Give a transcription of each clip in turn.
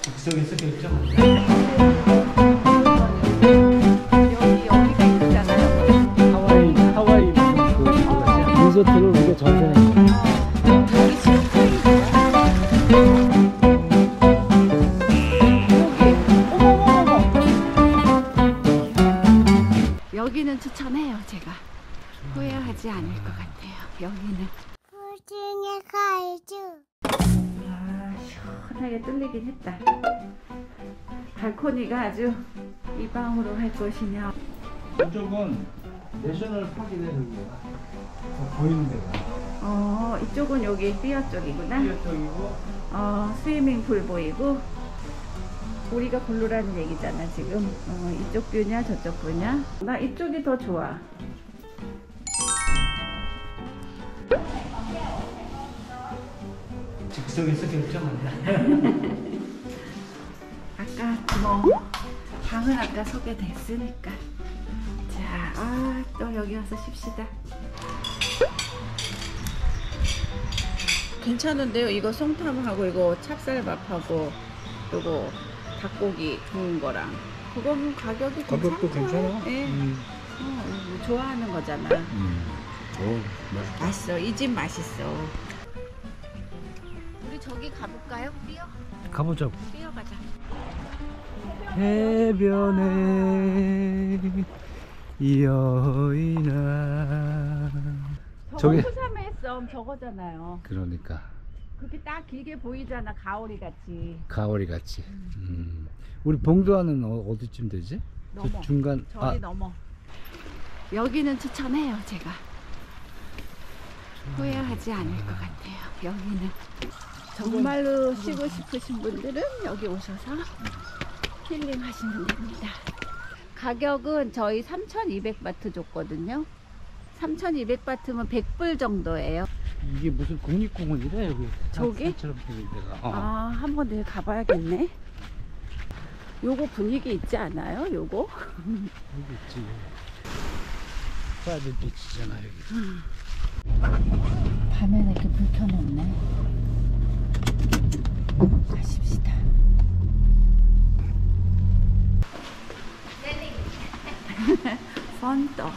즉석에서 결정. 여기가 있잖아요. 하와이 무슨 그 리조트를 우리가 전세냈어. 여기 지금 여기는 추천해요. 제가 후회하지 않을 것 같아요. 여기는 푸딩의 가이즈. 시원하게 뚫리긴 했다. 발코니가 아주 이 방으로 할 것이냐. 이쪽은 내셔널 파크네 여기가. 보이는 데가. 이쪽은 여기 피어 쪽이구나. 피어 쪽이고. 스위밍풀 보이고. 우리가 고르라는 얘기잖아 지금. 이쪽 뷰냐 저쪽 뷰냐. 나 이쪽이 더 좋아. 즉석에서 결정한다. 아까 방은 아까 소개됐으니까. 자, 또 여기 와서 쉽시다. 괜찮은데요? 이거 송탐하고 이거 찹쌀밥하고 요거 닭고기 구운 거랑 그거는 가격이 가격도 괜찮아? 예. 이거 좋아하는 거잖아. 맛있어. 이 집 맛있어. 우리 저기 가볼까요? 가보자고. 뛰어가자. 해변에 여인아. 저기 후삼의 썸 저거잖아요. 그러니까 그렇게 딱 길게 보이잖아. 가오리 같이. 가오리 같이. 우리 봉도하는 어디쯤 되지? 넘어. 저 중간. 저기 넘어. 여기는 추천해요. 제가 후회하지 않을 것 같아요. 여기는 정말로 쉬고 싶으신 분들은 여기 오셔서 힐링하시면 됩니다. 가격은 저희 3,200바트 줬거든요. 3,200바트면 100불 정도예요. 이게 무슨 국립공원이래 여기. 저기? 산처럼 생긴 데가. 한번 내일 가봐야겠네. 요거 분위기 있지 않아요? 요거? 여기 있지. 프라이빗 비치잖아 여기. 밤에는 이렇게 불 켜놓네. 가십시다. 펀떡.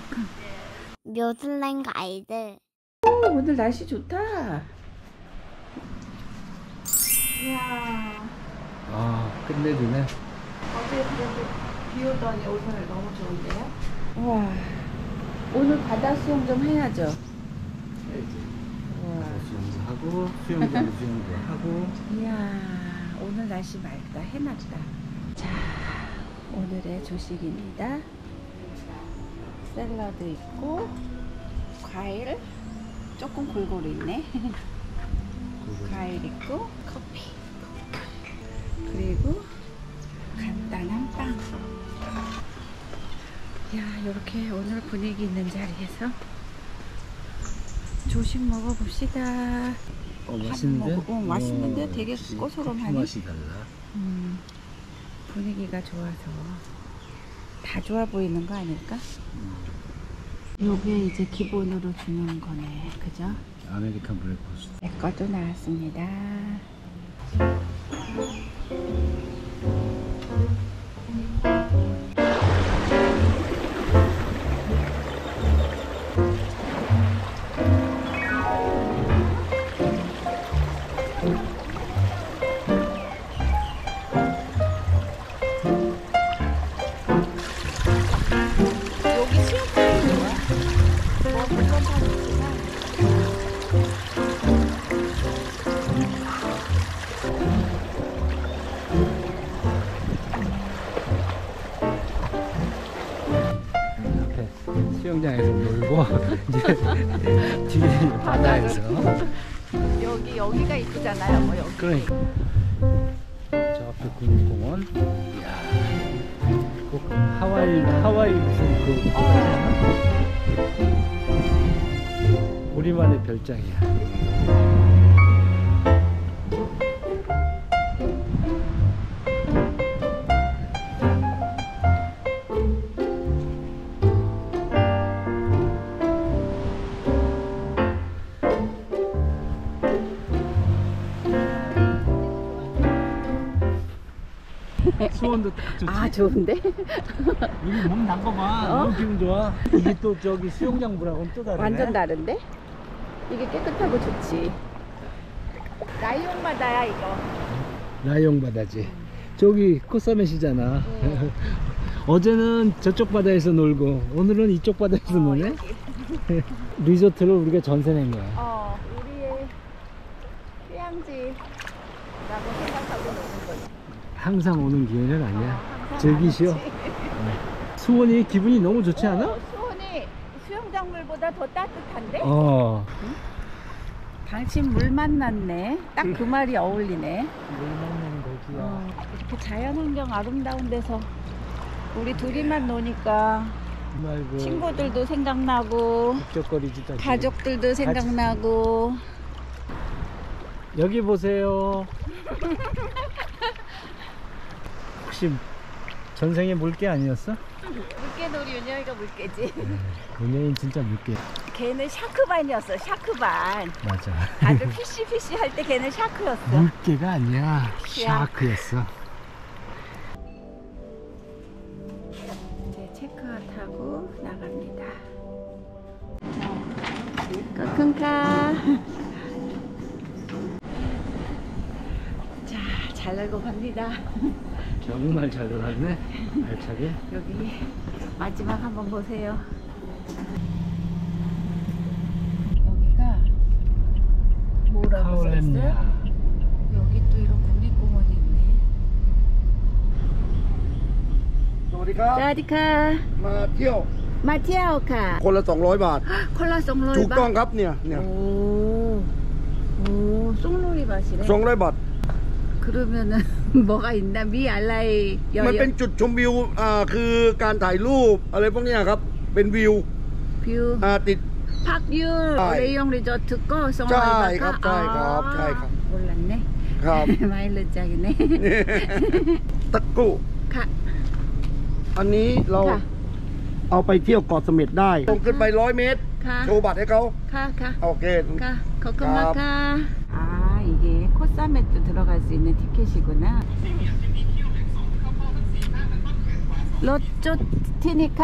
묘슬랭 가이드. 오늘 날씨 좋다. 이야. 끝내주네. 어제 그래도 비 오더니 오늘 너무 좋은데요? 와. 오늘 바다 수영 좀 해야죠. 와. 수영도 하고 수영도 하고. 이야. 오늘 날씨 맑다. 해놨다. 자, 오늘의 조식입니다. 샐러드 있고 과일 조금 골고루 있네. 과일 있고 커피 그리고 간단한 빵. 야, 이렇게 오늘 분위기 있는 자리에서 조식 먹어봅시다. 맛있는데? 맛있는데 되게 고소름하니. 맛이 달라. 분위기가 좋아서 다 좋아 보이는 거 아닐까? 요게 이제 기본으로 주는 거네. 그죠? 아메리칸 브레이크퍼스트. 내 것도 나왔습니다. 여기 수영장이 뭐야? 물건 파는구나. 앞에 수영장에서 놀고 이제 뒤에 바다에서. 여기가 이쁘잖아요. 뭐 여기. 그러니까 저 앞에 국립공원. 이야, 꼭 하와이 무슨 그 우리만의 별장이야. 수온도 딱 좋지. 아 좋은데? 여기 몸 담궈봐. 어? 너무 기분 좋아. 이게 또 저기 수영장 물하고는 또 다르네. 완전 다른데? 이게 깨끗하고 좋지. 나이용 바다야 이거. 라이옹 바다지. 저기 코사메시잖아. 어제는 저쪽 바다에서 놀고 오늘은 이쪽 바다에서 노네. 여기. 리조트를 우리가 전세 낸 거야. 우리의 휴양지라고 생각하고 노는 거지. 항상 오는 기회는 아니야. 항상 즐기시오. 안 왔지. 수온이 기분이 너무 좋지 않아? 수온이 수영장 물보다 더 따뜻한데? 어. 당신 물 만났네. 딱 그 말이 어울리네. 물 먹는 거기야. 이렇게 자연환경 아름다운 데서 우리 둘이만 노니까 말고 친구들도 생각나고 북적거리지도 않고. 가족들도 생각나고. 여기 보세요. 혹시 전생에 물개 아니었어? 물개놀이 윤영이가 물개지. 은혜인 진짜 물개. 걔는 샤크반이었어. 샤크반. 맞아. 다들 피쉬 할 때 걔는 샤크였어. 물개가 아니야. 샤크였어. 이제 체크아웃하고 나갑니다. 끙끙카. 자, 잘 놀고 갑니다. 정말 잘 놀았네. 알차게. 여기 마지막 한번 보세요. 여기가 뭐라고 써있어요? 여기 또 이런 국립공원이 있네. สวัสดีครับ 사디카 มาเที่ยว 마티아오카 คนละ200 บาท 콜라 송로리 ถูกต้องครับเนี่ย 오, 송로리 맛이래. 200 บาท 그러면은 뭐가 있나? 미 알라이 มันเป็นจุดชมวิวคือการถ่ายรูปอะไรพวกเนี้ยครับ เป็นวิว 뷰 ติด 팍뷰 아, 레용 리조트 거 송로리 자, 바카. 자, 자, 자. 몰랐네. ครับ 마일러 짝이네. ตะกุ 가. อันนี้เรา ค่ะ เอาไปเที่ยวเกาะเสม็ดได้ลงขึ้นไป100 เมตร 가. โชว์บัตรให้เขา 가. โอเค 가. 거금마카. 아, 이게 코사메트 들어갈 수 있는 티켓이구나. 로쪼 티니카?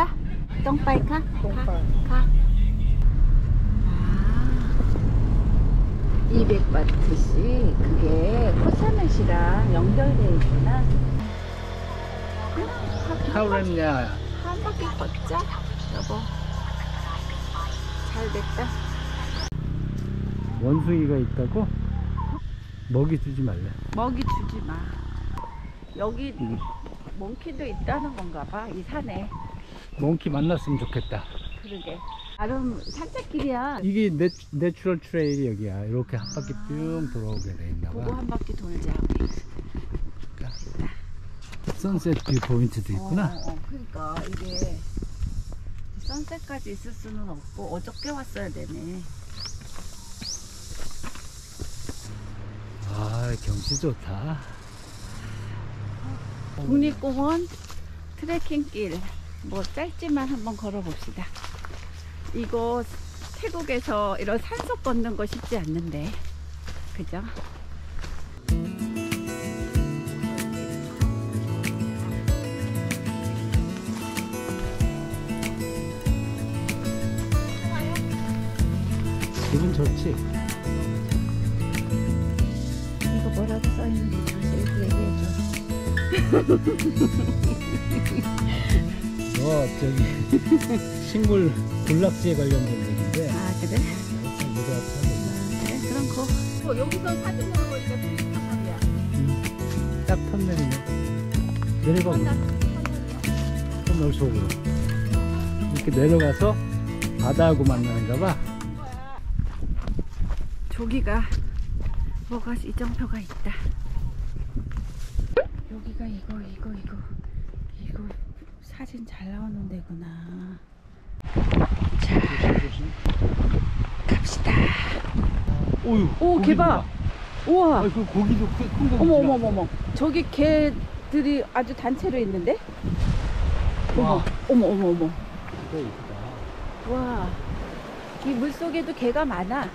똥바이카? 가. 200바트씩 그게 코사메시랑 연결되어 있구나. 카우렌냐. 한 바퀴 걷자, 여보. 잘 됐다. 원숭이가 있다고? 먹이 주지 말래. 먹이 주지 마. 여기 몽키도 있다는 건가 봐, 이 산에. 몽키 만났으면 좋겠다. 그러게. 나름 산책길이야. 이게 내추럴 트레일이 여기야. 이렇게 한 바퀴 뿅 돌아오게 돼 있나 보고 봐. 한 바퀴 돌자, 우리. 선셋 뷰 포인트도 있구나. 그러니까 이게 선셋까지 있을 수는 없고 어저께 왔어야 되네. 아, 경치 좋다. 국립공원 트레킹길 뭐 짧지만 한번 걸어봅시다. 이거 태국에서 이런 산속 걷는 거 쉽지 않는데, 그죠? 기분 좋지? 이거 뭐라고 써있는지 다시 얘기해줘. 저기 식물 군락지에 관련된 얘기인데. 아, 그래? 그래? 그럼 여기서 사진으로 보니까 되게 편하야. 딱 턴내리네. 내려가 보자. 터널 속으로 이렇게 내려가서 바다하고 만나는가 봐. 저기가 뭐가 이정표가 있다. 여기가 이거 사진 잘 나오는 데구나. 자, 갑시다. 오유. 오, 개 봐. 우와. 그 고기도 큰 고기. 어머. 저기 개들이 아주 단체로 있는데? 와. 어머. 이거 있다. 와. 이 물속에도 개가 많아.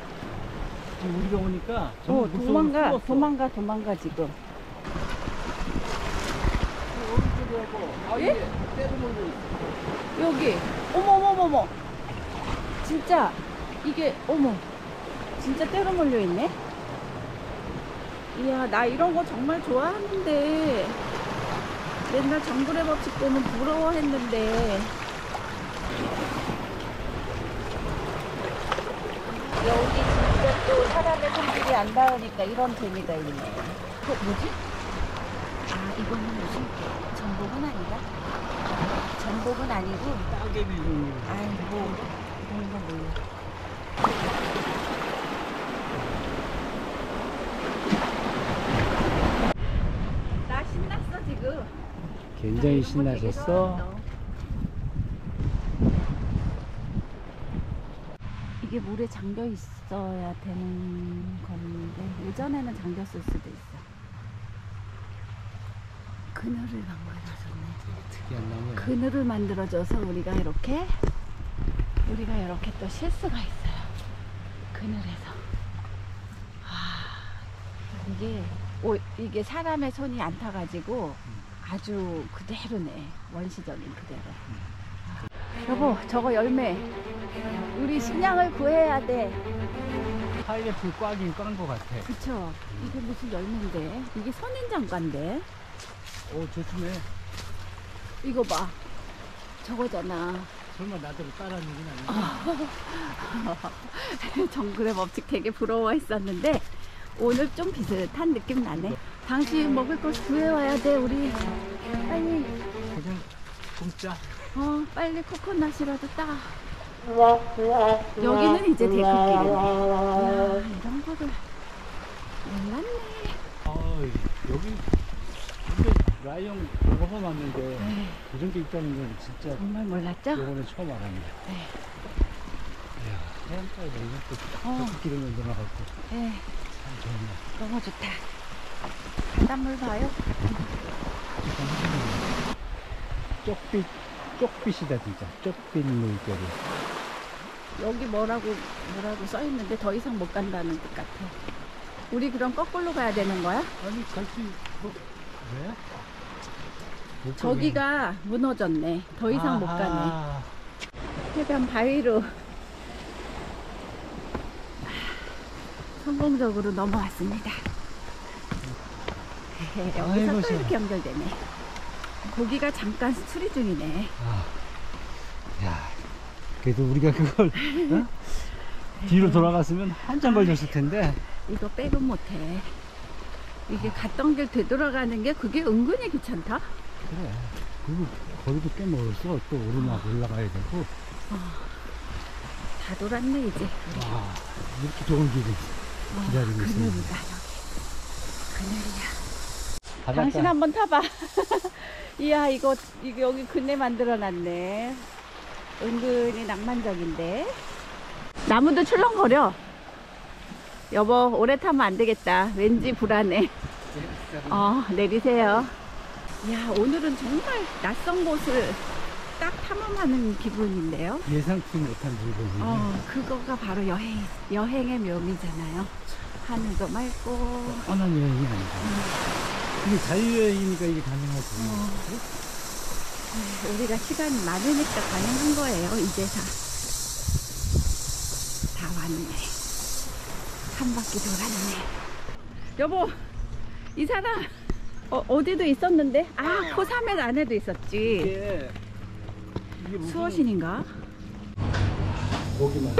지금 우리가 오니까 전부 물속으로 도망가 풀었어. 지금. 예? 여기. 어머. 진짜 이게 어머. 진짜 때로 몰려 있네. 이야, 나 이런 거 정말 좋아하는데 옛날 정글의 법칙 때는 부러워했는데 여기 진짜 또 사람의 손길이 안 닿으니까 이런 재미가 있네. 뭐지? 아, 이거는 무슨 전복은 아니다. 전복은 아니고 따개비 종류. 아이고 몰라. 나 신났어 지금. 굉장히 이런 거 되게 신나셨어. 좋아한다. 이게 물에 잠겨 있어야 되는 건데 예전에는 잠겼을 수도 있어. 그늘을 만들어줬네. 특이한 나무야. 그늘을 만들어줘서 우리가 이렇게 또 쉴 수가 있어요. 그늘에서. 이게 사람의 손이 안 타가지고 아주 그대로네. 원시적인 그대로. 여보, 저거 열매. 우리 식량을 구해야 돼. 파인애플 꽉인 꽉 것 같아. 그쵸? 이게 무슨 열매인데? 이게 선인장과인데? 조심해. 이거 봐. 저거잖아. 설마 나대로 따라하는 건 아니지? 정글의 법칙 되게 부러워했었는데 오늘 좀 비슷한 느낌 나네. 당신 먹을 거 구해와야 돼. 우리 빨리 그냥 굶자. 빨리 코코넛이라도 따. 여기는 이제 데크길이네. 이야, 이런 거를 몰랐네. 여기 근데 라이언 먹어봤는데 이런 게 있다는 건 진짜 정말 몰랐죠? 요번에 처음 알았네. 네. 이야, 해안가에 이렇게 데크길을 만들어갖고 네, 참 좋네. 너무 좋다. 바닷물 봐요. 쪽빛이다 진짜. 쪽빛 물결이. 여기 뭐라고 써있는데 더 이상 못 간다는 것 같아. 우리 그럼 거꾸로 가야 되는 거야? 아니 갈수 왜? 못 저기가 무너졌네. 더 이상 못 가네. 아하. 해변 바위로 성공적으로 넘어왔습니다. 여기서 아이고, 또 이렇게 연결되네. 고기가 잠깐 수리 중이네. 야, 그래도 우리가 그걸 뒤로 돌아갔으면 한참 걸렸을 텐데. 이거 빼고 못해. 이게 갔던 길 되돌아가는 게 그게 은근히 귀찮다. 그래. 그리고 거기도 꽤 멀었어. 또 오르막 올라가야 되고. 다 돌았네 이제. 와, 이렇게 좋은 길이 기다리고 있습니다. 그늘이다 여기. 그늘이야. 바닷가. 당신 한번 타봐. 이야, 이거 여기 그네 만들어놨네. 은근히 낭만적인데. 나무도 출렁거려. 여보, 오래 타면 안 되겠다. 왠지 불안해. 내리세요. 이야, 오늘은 정말 낯선 곳을 딱 탐험하는 기분인데요. 예상치 못한 물건이네. 그거가 바로 여행의 묘미잖아요. 하늘도 맑고. 뻔한 여행이 아니다. 이게 자유여행이니까 이게 가능하지. 우리가 시간이 많으니까 가능한 거예요. 이제서 다 왔네. 한 바퀴 돌았네. 여보, 이 사람 어디도 있었는데? 코사멧 안에도 있었지. 이게 무슨 수어신인가? 고기만.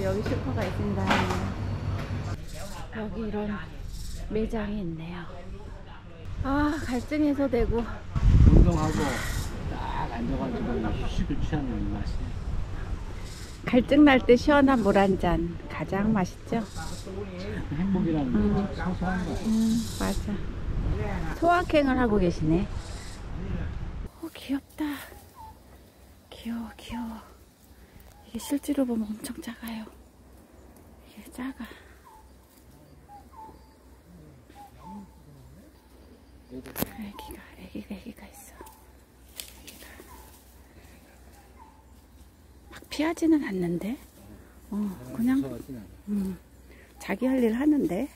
여기 슈퍼가 있습니다. 여기 이런 매장이 있네요. 갈증해서 되고. 운동하고 딱 앉아가지고 휴식을 취하는 맛이. 갈증 날 때 시원한 물 한 잔 가장 맛있죠? 행복이라는 게 사소한 거야. 맞아. 소확행을 하고 계시네. 귀엽다. 귀여워. 이게 실제로 보면 엄청 작아요. 이게 작아. 애기가 있어. 막 피하지는 않는데, 그냥 자기 할 일 하는데,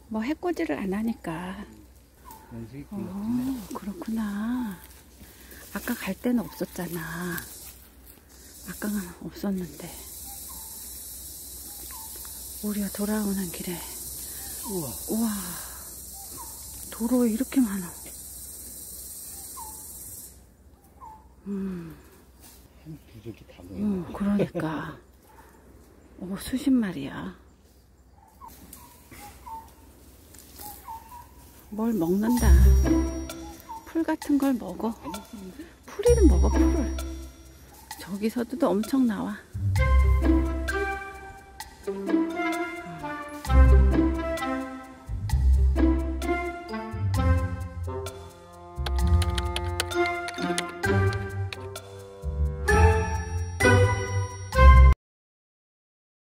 뭐 해코지를 안 하니까. 연식이 길었네. 그렇구나. 아까 갈 때는 없었잖아. 아까는 없었는데. 우리가 돌아오는 길에. 우와. 우와. 도로에 이렇게 많아. 한 부족이 다 모여. 그러니까. 수십 마리야. 뭘 먹는다. 풀 같은 걸 먹어. 풀이는 먹어, 풀을. 저기서도 엄청 나와.